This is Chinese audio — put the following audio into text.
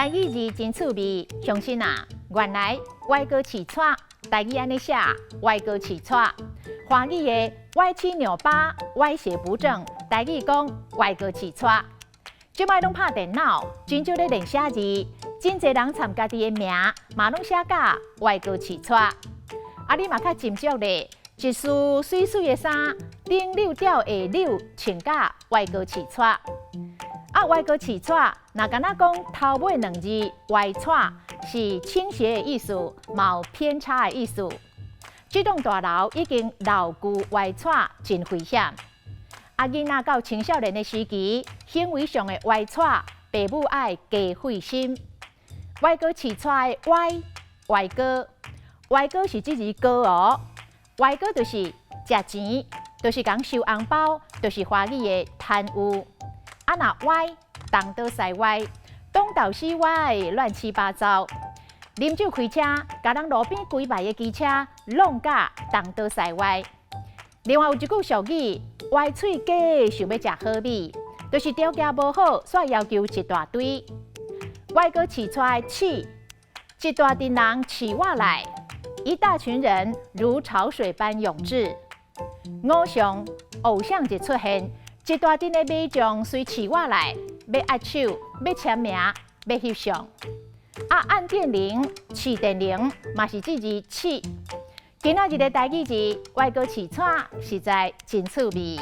台语字真趣味，相信啊，原来歪哥起串，台语安尼写，歪哥起串。华语的歪七扭八、歪斜不正，台语讲歪哥起串。即摆拢拍电脑，真少咧练写字，真侪人参家己的名，嘛拢写甲歪哥起串。啊，你嘛较斟酌咧，一束水水的衫，顶溜吊下溜，穿甲歪哥起串。啊，歪哥起串，若敢若讲头尾两字歪串，是倾斜的意思，冇偏差的意思。这栋大楼已经老旧歪串，真危险。啊，囡仔到青少年的时期，行为上的歪串，父母爱加费心。歪哥起串的歪哥，歪哥是这字哥哦。歪哥就是食钱，就是讲收红包，就是华语的贪污。啊，若歪，东倒西歪，东倒西歪，乱七八糟。啉酒开车，甲人路边几排的机车弄甲东倒西歪。另外有一句俗语，歪嘴假想要食好米，就是条件无好，煞要求一大堆。歪哥起出来气，一大群人起我来，一大群人如潮水般涌至。偶像一出现。一大群的民众随市我来，要握手，要签名，要翕相。啊，按电铃、试电铃，嘛是这字试。今仔日的台语字，歪哥起串，实在真趣味。